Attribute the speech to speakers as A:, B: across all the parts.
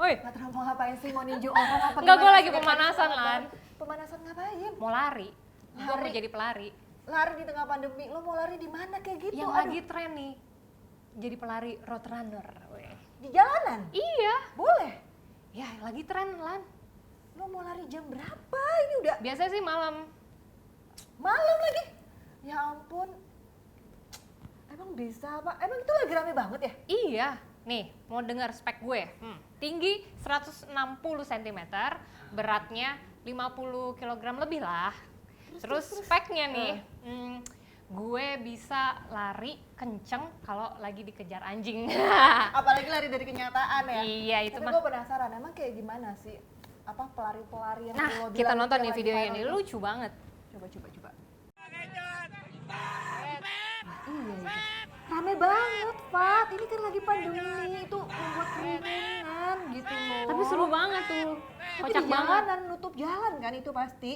A: Woi.
B: Patra mau ngapain sih? Mau ninju orang apa?
A: Enggak, gue
B: gimana
A: lagi
B: sih?
A: pemanasan, Lan.
B: Pemanasan ngapain?
A: Mau lari. Gue mau
B: Lari?
A: jadi pelari.
B: Lari di tengah pandemi, lo mau lari di mana kayak gitu?
A: Yang
B: Aduh,
A: lagi tren nih. Jadi pelari road runner. Weh.
B: di jalanan?
A: Iya.
B: Boleh?
A: Ya, lagi tren, Lan.
B: Lo mau lari jam berapa? Ini udah
A: Biasanya sih malam.
B: malam lagi. Ya ampun. Emang bisa apa? Emang itu lagi rame banget ya?
A: Iya. Nih, mau dengar spek gue. Tinggi 160 cm, beratnya 50 kg lebih lah. Terus speknya nih, gue bisa lari kenceng kalau lagi dikejar anjing.
B: Apalagi lari dari kenyataan ya?
A: Iya, itu
B: Tapi
A: mah.
B: gue penasaran, emang kayak gimana sih? Apa pelari-pelari yang
A: Nah,
B: lo
A: kita
B: bilang
A: nonton
B: yang
A: nih
B: lagi
A: videonya
B: viral
A: ini,
B: tuh?
A: lucu banget.
B: Coba. Iya. Rame banget, Fat. Ini kan lagi pandemi, itu membuat kerumunan gitu loh.
A: Tapi seru banget tuh,
B: Tapi
A: kocak
B: di
A: banget.
B: jalanan, nutup jalan kan itu pasti.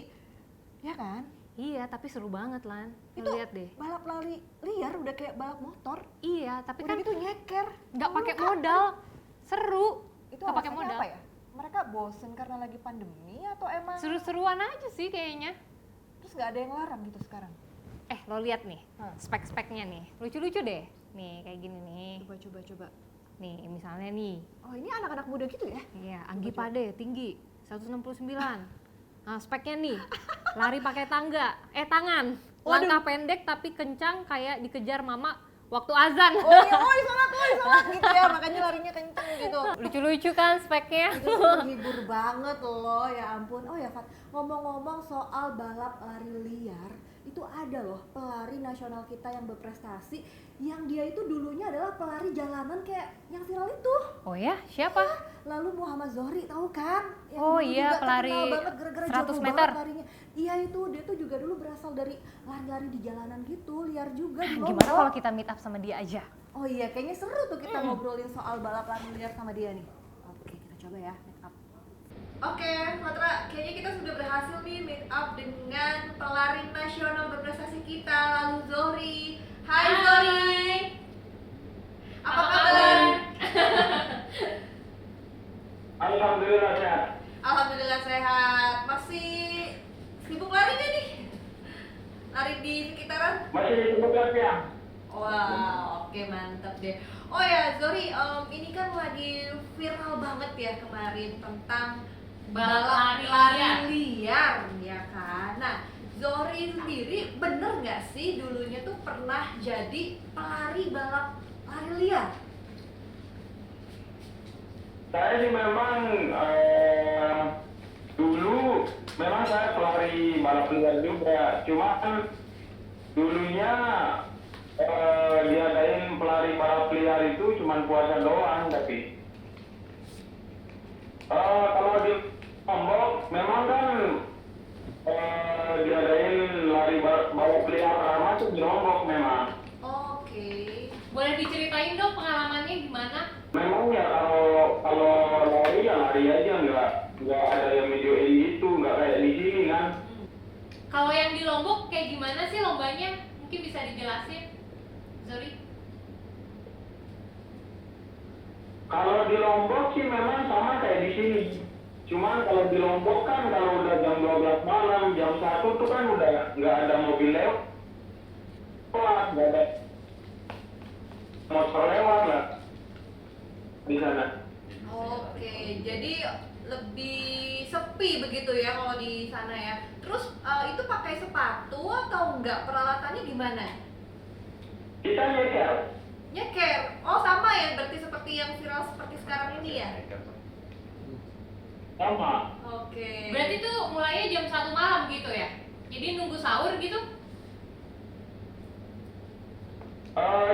B: Ya kan?
A: Iya, tapi seru banget, Lan.
B: Itu
A: Lihat deh.
B: balap lari liar udah kayak balap motor.
A: Iya, tapi
B: Udah
A: kan
B: gitu nyeker.
A: nggak pakai
B: Lu kan-
A: modal. Seru.
B: Itu
A: Nggak pakai
B: alasannya
A: modal.
B: apa ya? Mereka bosen karena lagi pandemi atau emang
A: Seru-seruan aja sih kayaknya.
B: terus nggak ada yang larang gitu sekarang?
A: Lo lihat nih,
B: Hah.
A: spek-speknya nih. Lucu-lucu deh. Nih, kayak gini nih.
B: Coba.
A: Nih, misalnya nih.
B: Oh ini anak-anak muda gitu ya?
A: Iya, Anggi Pade tinggi 169. Nah, speknya nih. Lari pakai tangan. Langkah pendek tapi kencang kayak dikejar mama waktu azan.
B: Oh iya, sholat gitu ya, makanya larinya kenceng gitu.
A: Lucu-lucu kan speknya.
B: Itu menghibur banget loh, ya ampun. Oh ya Fat, ngomong-ngomong soal balap lari liar, itu ada loh pelari nasional kita yang berprestasi, yang dia itu dulunya adalah pelari jalanan kayak yang viral itu.
A: Oh ya, siapa?
B: Lalu Muhammad Zohri, tahu kan? Yang
A: Oh
B: dulu
A: iya,
B: juga
A: pelari
B: terkenal banget gara-gara
A: 100
B: jago
A: meter.
B: banget larinya. Iya itu, dia tuh juga dulu berasal dari lari-lari di jalanan gitu, liar juga di
A: Gimana
B: Lombok.
A: kalau kita meet up sama dia aja?
B: Oh iya, kayaknya seru tuh kita ngobrolin soal balap lari liar sama dia nih. Oke, kita coba ya meet up. Oke, Fatra, kayaknya kita sudah berhasil nih meet up dengan pelari nasional berprestasi kita, lalu Zohri. Hai Zohri. Apa kabar?
C: Alhamdulillah sehat.
B: Alhamdulillah sehat. Masih sibuk lari nggak nih? Lari di sekitaran?
C: Masih sibuk latihan.
B: Wow, oke mantap deh. Oh ya, Zohri, ini kan lagi viral banget ya kemarin tentang
A: Balap lari
B: lari liar, ya kan? Nah, Zohri sendiri bener nggak sih dulunya tuh pernah jadi pelari balap lari liar?
C: Saya sih memang dulu memang saya pelari balap liar juga. Cuma kan dulunya diadain pelari balap liar itu cuma puasa doang, tapi kalau di Lombok memang kan diadain lari balap liar pertama tuh di Lombok memang.
B: Oke.
A: Boleh diceritain dong pengalamannya gimana?
C: Memang ya kalau lari ya lari aja, nggak ada yang videoin gitu, nggak kayak di sini kan.
A: Kalau yang di Lombok kayak gimana sih lombanya? Mungkin bisa dijelasin, Zohri?
C: Kalau di Lombok sih memang sama kayak di sini. Cuman kalau di Lombok kan kalau udah jam 12 malam, jam 1 tuh kan udah nggak ada mobil lewat, nggak ada motor lewat lah di sana.
B: Oke, jadi lebih sepi begitu ya kalau di sana ya. Terus itu pakai sepatu atau enggak? Peralatannya gimana?
C: Kita nyeker.
B: Nyeker. Oh sama ya, berarti seperti yang viral seperti sekarang ini ya?
C: Sama.
B: Oke.
A: Berarti tuh mulainya jam 1 malam gitu ya? Jadi nunggu sahur gitu?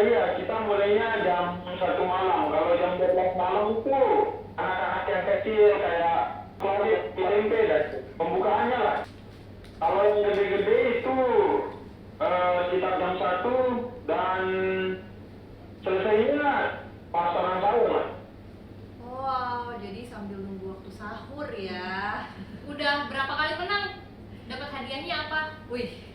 C: Iya, kita mulainya jam 1 malam. Kalau jam 12 malam itu anak-anak yang kecil kayak kelas dan pembukaannya lah. Kalau yang gede-gede itu sekitar jam 1 dan selesainya pas orang sahur lah.
B: Wow, jadi sambil nunggu waktu sahur ya.
A: Udah berapa kali menang? Dapat hadiahnya apa?
B: Wih.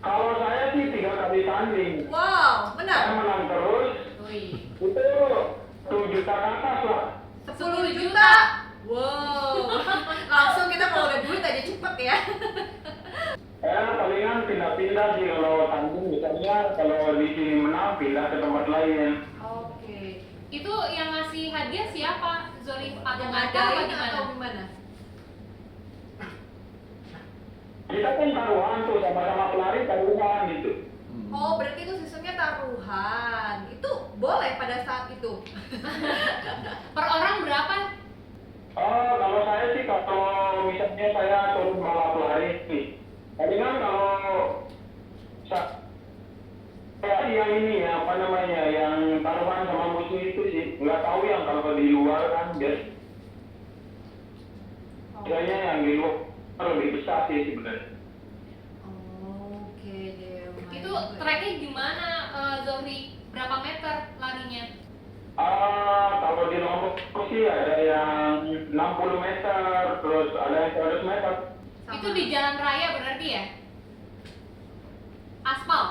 C: Kalau saya sih 3 kali tanding.
B: Wow,
C: Saya
B: benar.
C: menang terus.
A: Wih.
C: Itu juta ke atas lah.
B: 10 juta. Wow. Langsung kita kalau udah duit aja cepet ya.
C: Palingan pindah-pindah sih kalau tanding, misalnya kalau di sini menang pindah ke tempat lain.
B: Oke.
A: Itu yang ngasih hadiah siapa? Zori
B: Yang
A: patungan
B: ada
A: apa
B: ini
A: gimana?
B: atau gimana?
C: Kita kan taruhan tuh sama-sama pelari taruhan gitu.
B: Oh, berarti itu sistemnya taruhan. Itu boleh pada saat itu.
A: Per orang berapa?
C: Kalau saya sih kalau misalnya saya turun balap lari nih, tadi kan kalau saya yang ini ya apa namanya yang taruhan sama musuh itu sih nggak tahu yang kalau di luar kan biasanya yang di luar lebih besar sih sebenarnya.
B: Oke deh. lumayan
A: Itu
B: juga ya.
A: treknya gimana, Zohri? Berapa meter larinya?
C: Kalau di Lombok sih ada yang 60 meter, terus ada yang 100 meter.
B: Sama.
A: Itu di jalan raya berarti ya? Aspal?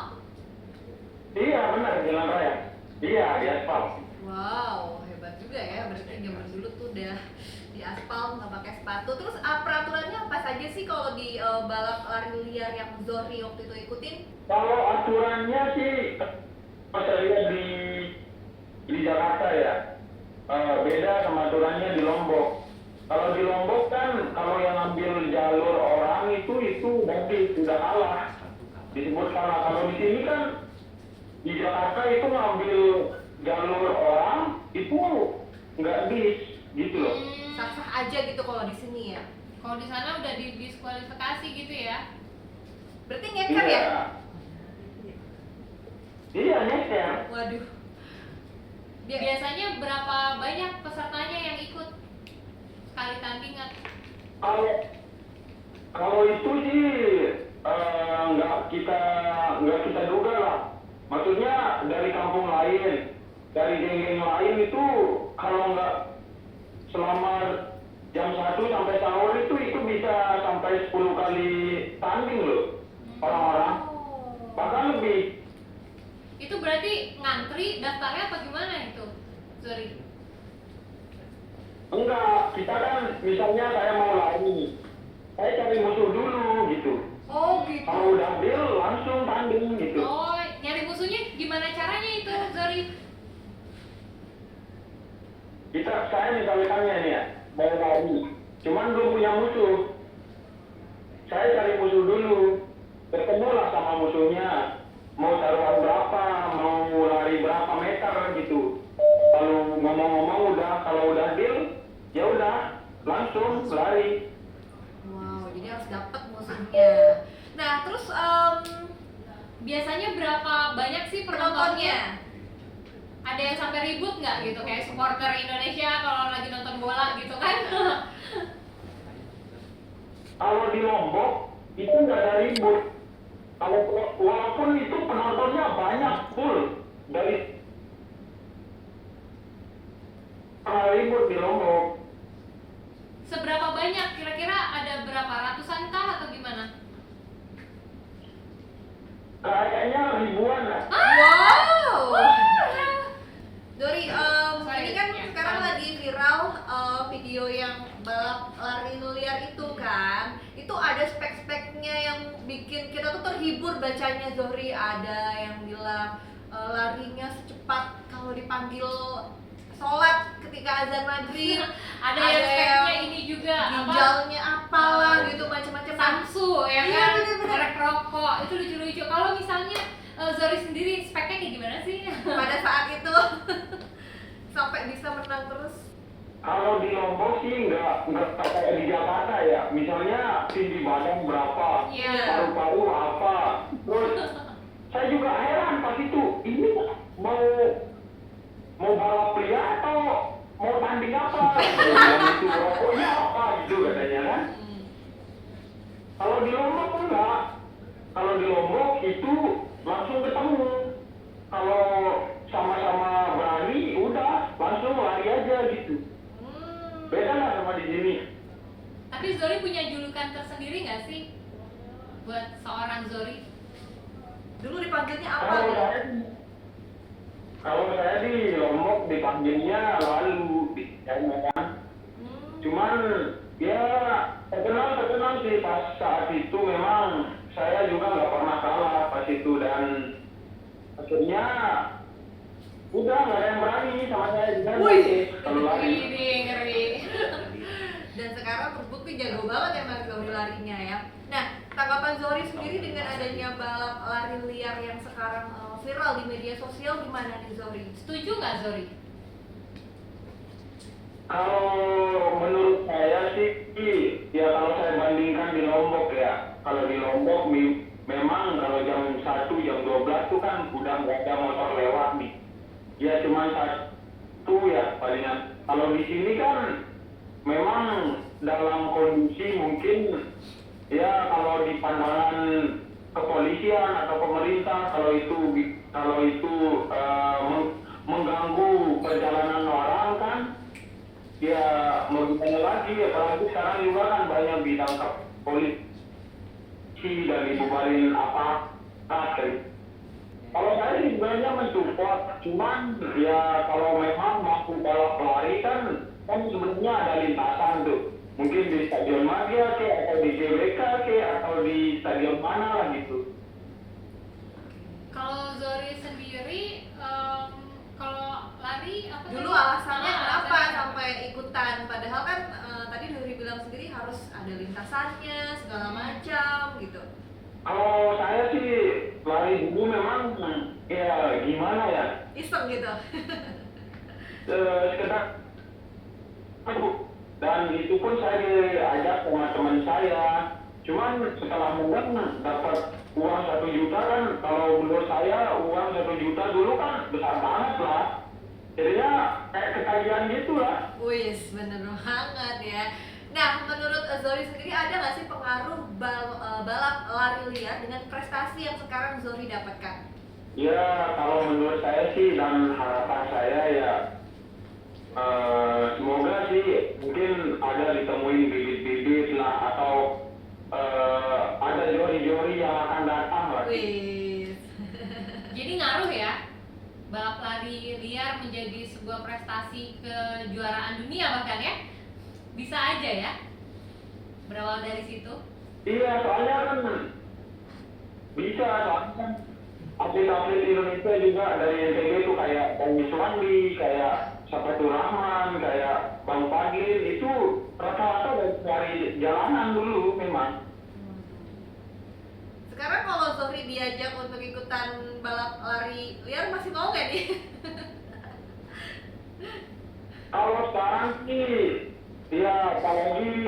C: Iya benar jalan raya. Iya di aspal.
B: Wow, hebat juga ya. Berarti zaman dulu tuh udah di aspal nggak pakai sepatu. Terus peraturannya apa saja sih kalau di balap lari liar yang Zohri waktu itu ikutin?
C: Kalau aturannya sih, kalau saya lihat di Jakarta ya, beda sama aturannya di Lombok. Kalau di Lombok kan, kalau yang ambil jalur orang itu berarti sudah kalah, disebut kalah. Kalau di sini kan, di Jakarta itu ngambil jalur orang itu nggak bis, gitu loh.
B: Sah-sah aja gitu kalau di sini ya.
A: Kalau di sana udah didiskualifikasi gitu ya?
B: Berarti ngeker ya?
C: Iya, nyeker.
B: Waduh.
A: Biasanya berapa banyak pesertanya yang ikut sekali tandingan?
C: Kalau itu sih nggak kita duga lah. Maksudnya dari kampung lain, dari geng-geng lain itu kalau nggak selama jam 1 sampai sahur itu bisa sampai 10 kali tanding loh orang-orang. Bahkan lebih.
A: Itu berarti ngantri daftarnya apa gimana itu, Zori?
C: Enggak, kita kan misalnya saya mau lari, saya cari musuh dulu gitu.
B: Oh gitu.
C: Kalau udah deal langsung tanding gitu.
A: Oh, nyari musuhnya gimana caranya itu, Zori?
C: Saya misalnya nih ya, mau lari, cuman belum punya musuh. Saya cari musuh dulu, ketemulah sama musuhnya. Mau taruhan berapa, mau lari berapa meter gitu. Kalau ngomong-ngomong kalau udah deal, ya udah langsung lari.
B: Wow, jadi harus dapat musuhnya. Nah, terus
A: Biasanya berapa banyak sih penontonnya?
B: penontonnya?
A: Ada yang sampai ribut nggak gitu, kayak supporter Indonesia kalau lagi nonton bola gitu kan?
C: Kalau di Lombok itu nggak ada ribut. Walaupun itu penontonnya banyak full dari ribut di Lombok.
A: Seberapa banyak? Kira-kira ada berapa ratusan kah atau gimana?
C: Kayaknya ribuan lah.
B: Wow. Dori,
A: Sorry,
B: ini kan
A: ya,
B: sekarang
A: paham.
B: lagi viral video yang balap lari liar itu kan. Itu ada spek-speknya yang bikin kita tuh terhibur bacanya, Zohri. Ada yang bilang larinya secepat kalau dipanggil sholat ketika azan maghrib.
A: Ada yang speknya ini juga
B: ginjalnya apalah gitu macam-macam.
A: Samsu ya
B: Iya,
A: kan,
B: bener-bener.
A: merek rokok itu lucu-lucu. Kalau misalnya Zori sendiri speknya kayak gimana sih?
B: Pada saat itu sampai bisa menang terus.
C: Kalau di Lombok sih nggak kayak di Jakarta ya. Misalnya tinggi badan berapa,
A: Iya.
C: paru-paru apa. Terus saya juga heran pas itu, ini mau balap liar atau mau tanding apa? Dan itu rokoknya apa gitu katanya kan. Kalau di Lombok enggak. Kalau di Lombok itu langsung ketemu. Kalau sama-sama berani, udah langsung lari aja gitu. Beda lah sama di sini.
A: Tapi Zori punya julukan tersendiri nggak sih buat seorang Zori?
B: Dulu dipanggilnya apa?
C: Kalau
B: Nih?
C: saya Kalau saya di Lombok dipanggilnya lalu, kan. Cuman ya terkenal sih pas saat itu memang saya juga nggak pernah kalah pas itu dan akhirnya udah nggak ada yang berani sama saya juga kalau lari.
A: Ngeri.
B: Dan sekarang terbukti jago banget ya Mas Zohri larinya ya. Nah, tanggapan Zohri sendiri dengan adanya balap lari liar yang sekarang viral di media sosial gimana nih Zohri?
A: Setuju nggak Zohri?
C: Kalau menurut saya sih, ya kalau saya bandingkan di Lombok ya, kalau di Lombok memang kalau jam 1, jam 12 tuh kan udah nggak ada motor lewat nih. Ya cuma satu ya palingan. Kalau di sini kan memang dalam kondisi mungkin ya kalau di pandangan kepolisian atau pemerintah kalau itu mengganggu perjalanan orang kan. Ya mau gimana lagi, apalagi sekarang juga kan banyak ditangkap polisi dan dibubarin apa kan. Kalau saya sih sebenarnya mensupport, cuman ya kalau memang mampu balap lari kan sebenarnya ada lintasan tuh. Mungkin di Stadion Madia ke atau di GBK ke atau di stadion mana lah gitu.
A: Kalau Zohri sendiri, kalau lari apa
B: Dulu
A: tadi?
B: alasannya kenapa
A: alasannya
B: sampai ikutan? Padahal kan tadi Zohri bilang sendiri harus ada lintasannya segala macam gitu.
C: Kalau saya sih lari dulu memang ya gimana ya,
B: Iseng gitu.
C: sekedar dan itu pun saya diajak sama teman saya. Cuman setelah menang dapat uang 1 juta kan, kalau menurut saya uang 1 juta dulu kan besar banget lah. Jadinya kayak ketagihan gitu lah.
B: Wih, bener banget ya. Nah, menurut Zohri sendiri ada nggak sih pengaruh balap lari liar dengan prestasi yang sekarang Zohri dapatkan?
C: Ya kalau menurut saya sih dan harapan saya ya semoga sih mungkin ada ditemuin bibit-bibit lah atau ada jori-jori yang akan datang lah.
B: Wih.
A: Jadi ngaruh ya, balap lari liar menjadi sebuah prestasi kejuaraan dunia bahkan ya, bisa aja ya, berawal dari situ.
C: Iya soalnya kan bisa, soalnya kan atlet-atlet Indonesia juga dari NTB itu kayak Bang Miswandi, kayak Sapatul Rahman, kayak Bang Fadlin itu rata-rata dari jalanan dulu memang.
B: Sekarang kalau Zohri diajak untuk ikutan balap lari liar masih mau nggak nih?
C: Kalau sekarang sih ya apalagi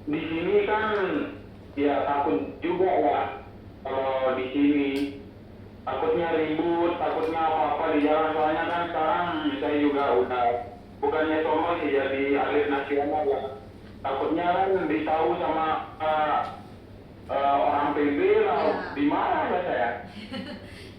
C: di sini kan ya takut juga ya kalau di sini. Takutnya ribut, takutnya apa-apa di jalan, soalnya kan sekarang saya juga udah bukannya sombong sih jadi atlet nasional ya. Takutnya kan ditahu sama orang PB lah,
B: Ya.
C: di mana ya saya?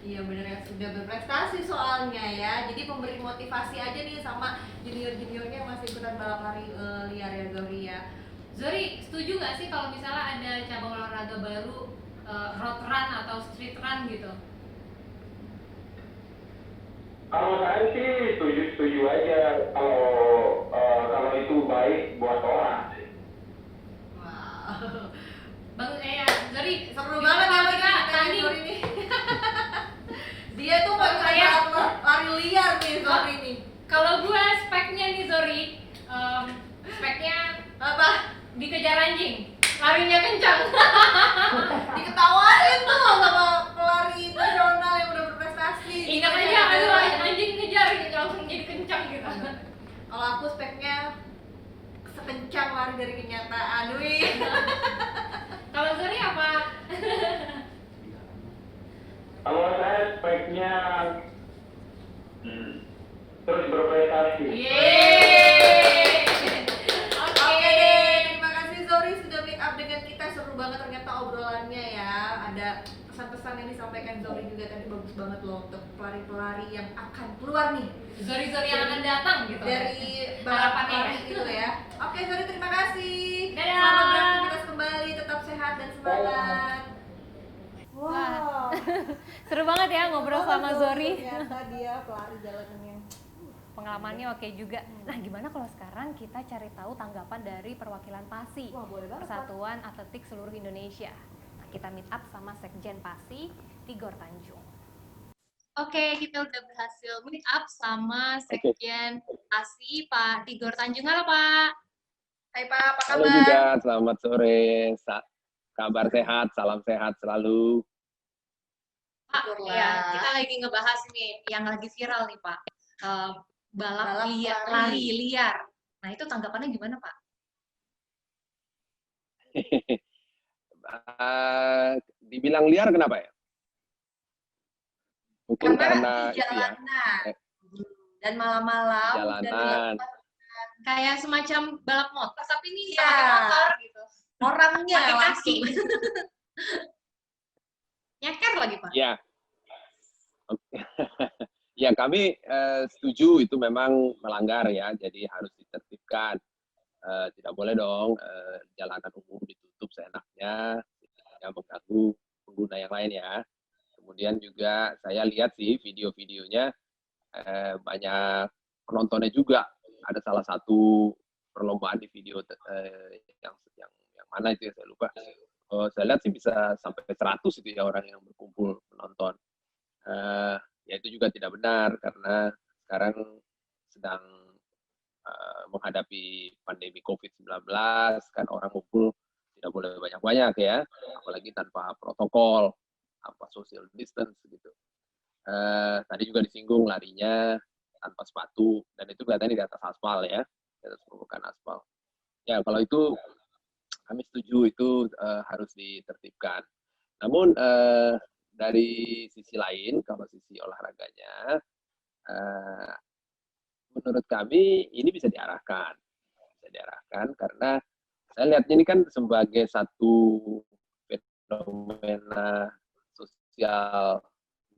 B: Iya bener ya, sudah berprestasi soalnya ya. Jadi memberi motivasi aja nih sama junior-juniornya yang masih ikutan balap lari liar ya Zohri ya.
A: Zohri, setuju nggak sih kalau misalnya ada cabang olahraga baru, road run atau street run gitu?
C: Kalau saya sih setuju aja kalau itu baik buat orang sih.
B: Wow.
A: Bang, Zohri,
B: Seru banget ya
A: kita
B: bagi
A: tanding.
B: Zohri ini. Dia tuh mau
A: Saya-
B: lari liar nih Zohri ini.
A: Kalau gua speknya nih Zohri, speknya
B: Apa?
A: dikejar anjing, larinya kencang.
B: Diketawain tuh sama pelari nasional yang udah berprestasi.
A: Ingat aja, aduh anjing ngejar langsung jadi kencang gitu.
B: Kalau aku speknya sekencang lari dari kenyataan. Wih.
A: Kalau Zohri apa?
C: Kalau saya speknya terus berprestasi.
A: Yeay.
B: Oke deh, terima kasih Zohri sudah meet up dengan kita. Seru banget ternyata obrolannya ya. Ada pesan-pesan yang disampaikan Zohri juga tadi bagus banget loh untuk pelari-pelari yang akan keluar nih
A: Zohri yang akan datang gitu.
B: dari balap
A: Harapannya
B: lari gitu ya. Oke Zohri, terima kasih.
A: Dadah.
B: Selamat beraktivitas kembali, tetap sehat dan semangat. Wow.
A: Seru banget ya ngobrol sama Zori.
B: Ternyata dia pelari jalanannya.
A: Pengalamannya oke juga. Nah, gimana kalau sekarang kita cari tahu tanggapan dari perwakilan PASI,
B: Wah, boleh banget, Pak.
A: Persatuan Atletik Seluruh Indonesia. Nah, kita meet up sama Sekjen PASI, Tigor Tanjung. Oke, kita udah berhasil meet up sama Sekjen PASI, Pak Tigor Tanjung. Halo, Pak.
B: Hai Pak, apa
D: Halo
B: kabar?
D: juga, selamat sore. Kabar sehat, salam sehat selalu.
A: Pak,
B: Syukurlah.
A: ya, kita lagi ngebahas nih yang lagi viral nih, Pak. Balap lari liar. Nah, itu tanggapannya gimana, Pak?
D: Dibilang liar kenapa ya? Mungkin karena
B: di
D: itu ya,
B: jalanan dan malam-malam dan
D: jalanan.
A: Kayak semacam balap motor, tapi ini
B: Iya.
A: pakai motor gitu.
B: orangnya
A: Pakai kaki.
B: langsung.
A: Nyeker lagi, Pak.
D: Ya, Oke. Ya kami setuju itu memang melanggar ya, jadi harus ditertibkan. Tidak boleh dong jalanan umum ditutup seenaknya, tidak mengganggu pengguna yang lain ya. Kemudian juga saya lihat sih video-videonya banyak penontonnya juga. Ada salah satu perlombaan di video yang mana itu ya saya lupa. Saya lihat sih bisa sampai 100 itu ya orang yang berkumpul menonton. Ya itu juga tidak benar karena sekarang sedang menghadapi pandemi COVID-19, kan orang ngumpul tidak boleh banyak-banyak ya, apalagi tanpa protokol, tanpa social distance gitu. Tadi juga disinggung larinya tanpa sepatu, dan itu kelihatannya di atas aspal ya, di atas permukaan aspal. Ya kalau itu kami setuju itu harus ditertibkan. Namun dari sisi lain, kalau sisi olahraganya, menurut kami ini bisa diarahkan karena saya lihatnya ini kan sebagai satu fenomena sosial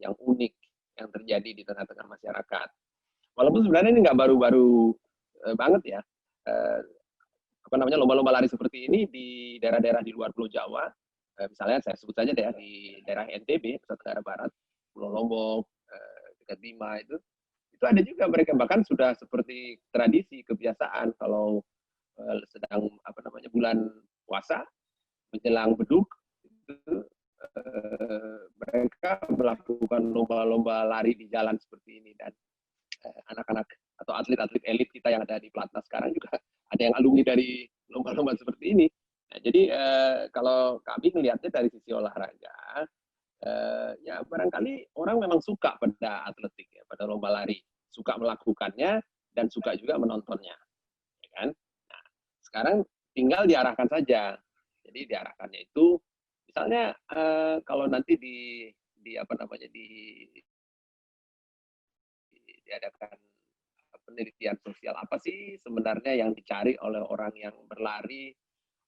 D: yang unik yang terjadi di tengah-tengah masyarakat. Walaupun sebenarnya ini nggak baru-baru banget ya. Lomba-lomba lari seperti ini di daerah-daerah di luar Pulau Jawa, misalnya saya sebut saja deh di daerah NTB, Nusa Tenggara Barat, Pulau Lombok, dekat Bima itu ada juga mereka bahkan sudah seperti tradisi kebiasaan kalau sedang bulan puasa menjelang beduk itu mereka melakukan lomba-lomba lari di jalan seperti ini, dan anak-anak atau atlet-atlet elit kita yang ada di Platnas sekarang juga ada yang alumni dari lomba-lomba seperti ini. Nah, jadi kalau kami melihatnya dari sisi olahraga, ya barangkali orang memang suka pada atletik ya, pada lomba lari, suka melakukannya dan suka juga menontonnya, ya kan? Nah, sekarang tinggal diarahkan saja. Jadi diarahkannya itu, misalnya kalau nanti diadakan penelitian sosial apa sih sebenarnya yang dicari oleh orang yang berlari,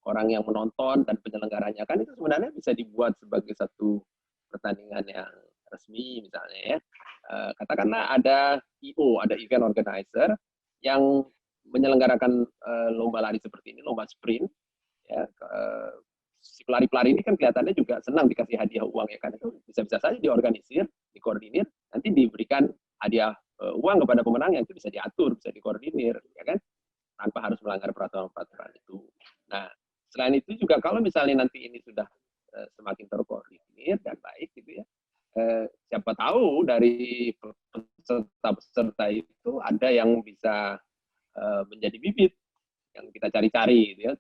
D: orang yang menonton dan penyelenggaranya, kan itu sebenarnya bisa dibuat sebagai satu pertandingan yang resmi misalnya ya. Katakanlah ada ada event organizer yang menyelenggarakan lomba lari seperti ini, lomba sprint ya. Si pelari-pelari ini kan kelihatannya juga senang dikasih hadiah uang ya kan, itu bisa-bisa saja diorganisir, dikoordinir, nanti diberikan hadiah uang kepada pemenang yang itu bisa diatur, bisa dikoordinir ya kan, tanpa harus melanggar peraturan-peraturan itu. Nah, selain itu juga kalau misalnya nanti ini sudah semakin terkoordinir dan baik gitu ya, siapa tahu dari peserta-peserta itu ada yang bisa menjadi bibit yang kita cari-cari gitu ya,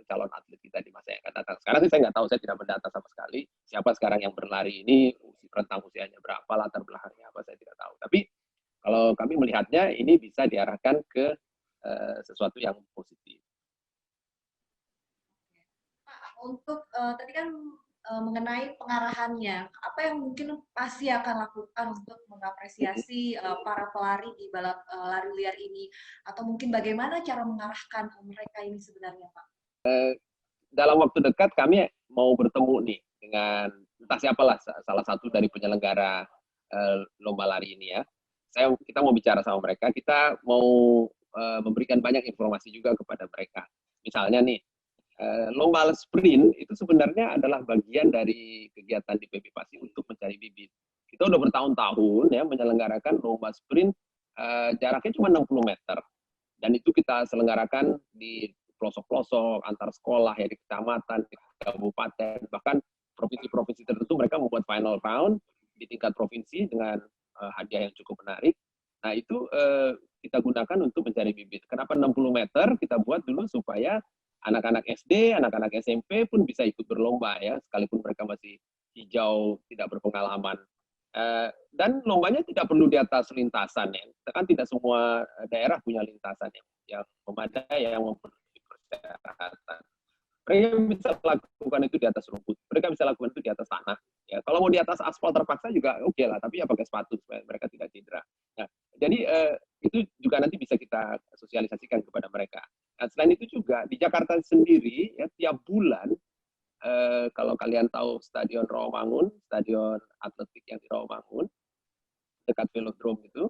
D: calon atlet kita di masa yang akan datang. Sekarang sih saya nggak tahu, saya tidak mendata sama sekali siapa sekarang yang berlari ini, rentang usianya berapa, latar belakangnya apa, saya tidak tahu. Tapi kalau kami melihatnya ini bisa diarahkan ke sesuatu yang positif.
B: Untuk tadi kan mengenai pengarahannya, apa yang mungkin pasti akan lakukan untuk mengapresiasi para pelari di balap lari liar ini, atau mungkin bagaimana cara mengarahkan mereka ini sebenarnya, Pak?
D: Dalam waktu dekat kami mau bertemu nih dengan entah siapalah salah satu dari penyelenggara lomba lari ini ya. Kita mau bicara sama mereka, kita mau memberikan banyak informasi juga kepada mereka. Misalnya nih, lomba sprint itu sebenarnya adalah bagian dari kegiatan di PB Pasi untuk mencari bibit. Kita udah bertahun-tahun ya menyelenggarakan lomba sprint jaraknya cuma 60 meter. Dan itu kita selenggarakan di pelosok-pelosok, antar sekolah ya, di kecamatan, di kabupaten, bahkan provinsi-provinsi tertentu mereka membuat final round di tingkat provinsi dengan hadiah yang cukup menarik. Nah itu kita gunakan untuk mencari bibit. Kenapa 60 meter? Kita buat dulu supaya anak-anak SD, anak-anak SMP pun bisa ikut berlomba ya, sekalipun mereka masih hijau, tidak berpengalaman. Dan lombanya tidak perlu di atas lintasan ya. Kan tidak semua daerah punya lintasan yang memadai, yang memenuhi persyaratan. Mereka bisa lakukan itu di atas rumput, mereka bisa lakukan itu di atas tanah. Ya, kalau mau di atas aspal terpaksa juga oke lah, tapi ya pakai sepatu supaya mereka tidak cedera. Nah, jadi itu juga nanti bisa kita sosialisasikan kepada mereka. Nah, selain itu juga di Jakarta sendiri ya tiap bulan kalau kalian tahu Stadion Rawamangun, stadion atletik yang di Rawamangun dekat velodrome itu,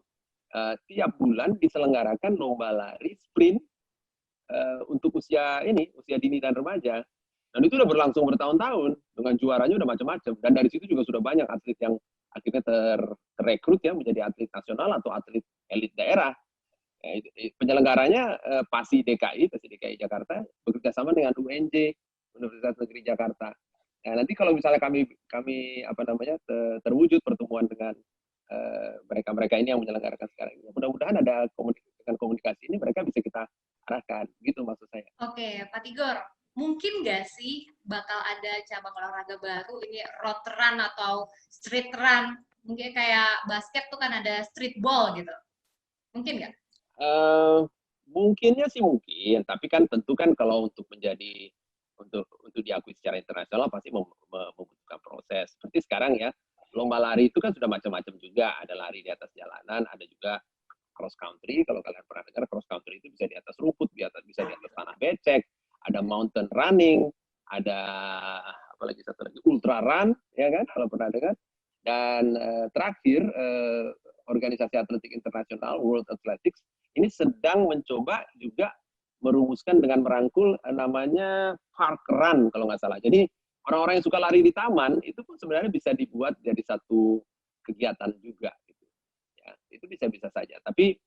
D: tiap bulan diselenggarakan lomba lari sprint untuk usia dini dan remaja. Dan itu udah berlangsung bertahun-tahun, dengan juaranya udah macam-macam. Dan dari situ juga sudah banyak atlet yang akhirnya terrekrut ya menjadi atlet nasional atau atlet elit daerah. Penyelenggaranya PASI DKI Jakarta, bekerja sama dengan UNJ, Universitas Negeri Jakarta. Nah, nanti kalau misalnya kami terwujud pertemuan dengan mereka-mereka ini yang menyelenggarakan sekarang ini, mudah-mudahan ada komunikasi ini mereka bisa kita arahkan, gitu maksud saya.
E: Oke, Pak Tigor, mungkin nggak sih bakal ada cabang olahraga baru ini road run atau street run? Mungkin kayak basket tuh kan ada street ball gitu. Mungkin nggak?
D: Mungkinnya sih mungkin, tapi kan tentu kan kalau untuk diakui secara internasional pasti membutuhkan proses. Seperti sekarang ya, lomba lari itu kan sudah macam-macam juga. Ada lari di atas jalanan, ada juga cross country. Kalau kalian pernah dengar, cross country itu bisa di atas rumput, bisa di atas tanah becek. Ada mountain running, ada apalagi satu lagi ultra run, ya kan? Kalau pernah dengar. Dan terakhir, organisasi atletik internasional World Athletics ini sedang mencoba juga merumuskan dengan merangkul namanya park run kalau nggak salah. Jadi orang-orang yang suka lari di taman itu pun sebenarnya bisa dibuat jadi satu kegiatan juga. Gitu. Ya, itu bisa-bisa saja. Tapi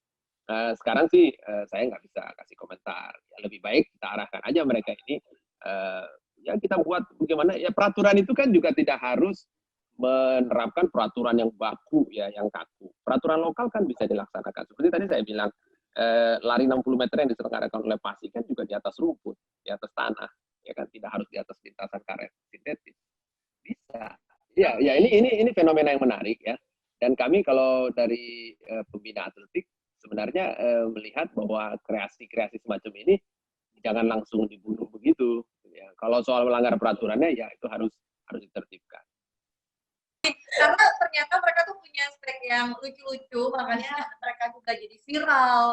D: sekarang sih saya nggak bisa kasih komentar. Ya, lebih baik kita arahkan aja mereka ini. Ya kita buat bagaimana. Ya peraturan itu kan juga tidak harus menerapkan peraturan yang baku ya, yang kaku. Peraturan lokal kan bisa dilaksanakan. Seperti tadi saya bilang, lari 60 meter yang diselenggarakan oleh PASI kan juga di atas rumput, di atas tanah, ya kan, tidak harus di atas lintasan karet sintetis. Bisa. Ya, ya ini fenomena yang menarik ya. Dan kami kalau dari pembina atletik sebenarnya melihat bahwa kreasi-kreasi semacam ini jangan langsung dibunuh begitu. Ya. Kalau soal melanggar peraturannya ya itu harus ditertibkan.
B: Karena ternyata mereka tuh punya spek yang lucu-lucu, makanya mereka juga jadi viral.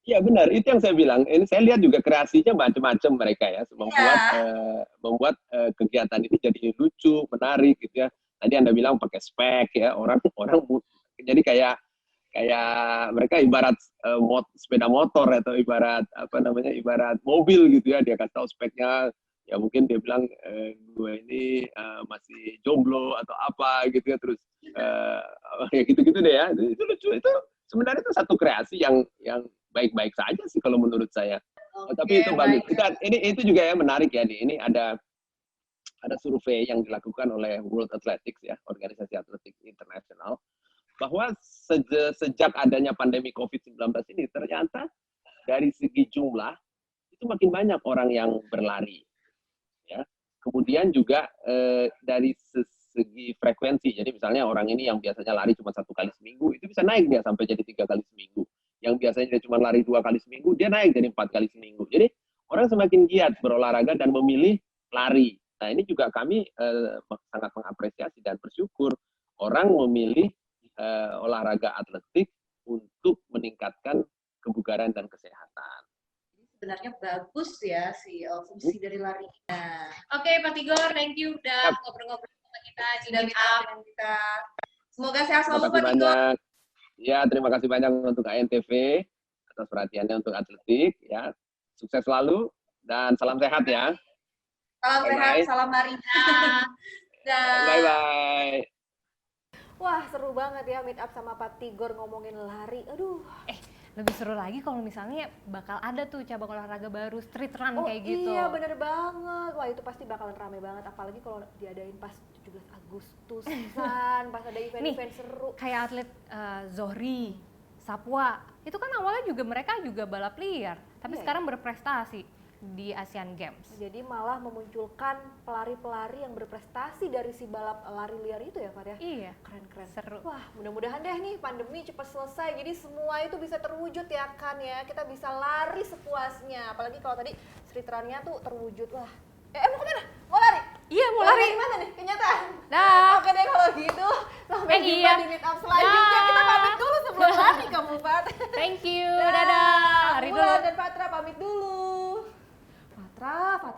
D: Iya benar, itu yang saya bilang. Ini saya lihat juga kreasinya macam-macam mereka ya, membuat kegiatan ini jadi lucu, menarik gitu ya. Tadi Anda bilang pakai spek ya, orang jadi kayak mereka ibarat sepeda motor atau ibarat ibarat mobil gitu ya. Dia kasih tahu speknya. Ya mungkin dia bilang gue ini masih jomblo atau apa gitu ya, terus kayak gitu-gitu deh ya. Itu lucu, itu sebenarnya itu satu kreasi yang baik-baik saja sih kalau menurut saya. Tapi itu bagus. Itu juga ya menarik ya. Ini ada survei yang dilakukan oleh World Athletics ya, organisasi atletik internasional, bahwa sejak adanya pandemi COVID-19 ini ternyata dari segi jumlah itu makin banyak orang yang berlari. Ya. Kemudian juga dari segi frekuensi, jadi misalnya orang ini yang biasanya lari cuma 1 kali seminggu, itu bisa naik dia sampai jadi 3 kali seminggu. Yang biasanya dia cuma lari 2 kali seminggu, dia naik jadi 4 kali seminggu. Jadi orang semakin giat berolahraga dan memilih lari. Nah ini juga kami sangat mengapresiasi dan bersyukur orang memilih olahraga atletik untuk meningkatkan kebugaran dan kesehatan.
B: Sebenarnya bagus ya fungsi dari larinya.
E: Oke, Pak Tigor, thank you udah ngobrol-ngobrol sama kita dengan kita.
B: Semoga sehat selalu
D: Pak Tigor. Ya, terima kasih banyak untuk ANTV atas perhatiannya untuk atletik ya. Sukses selalu Dan salam sehat ya.
B: Salam sehat,
D: Bye-bye.
B: salam Marina. Dah.
D: Bye-bye.
B: Wah, seru banget ya meet up sama Pak Tigor ngomongin lari. Aduh.
A: Lebih seru lagi kalau misalnya bakal ada tuh cabang olahraga baru street run
B: Oh
A: kayak gitu.
B: iya, bener banget. Wah, itu pasti bakalan rame banget. Apalagi kalau diadain pas 17 Agustusan, pas ada event-event seru.
A: Kayak atlet Zohri, Sapwa, itu kan awalnya juga mereka juga balap liar, tapi
B: Iya,
A: sekarang berprestasi di Asian Games.
B: Jadi malah memunculkan pelari-pelari yang berprestasi dari si balap lari liar itu ya, Far ya?
A: Iya,
B: Keren-keren.
A: seru.
B: Wah, mudah-mudahan deh nih pandemi cepat selesai. Jadi semua itu bisa terwujud ya kan ya. Kita bisa lari sepuasnya. Apalagi kalau tadi street run-nya tuh terwujud. Wah. Mau kemana? Mau lari?
A: Iya, mau lari.
B: Gimana nih? Kenyataan?
A: Dah.
B: Oke deh kalau gitu. Sampai jumpa
A: iya.
B: di meet up selanjutnya.
A: Dah.
B: Kita pamit dulu sebelum lari kamu, Pat.
A: Thank you, dadah. Hari dulu.
B: Wulan dan Patra pamit dulu. Patra.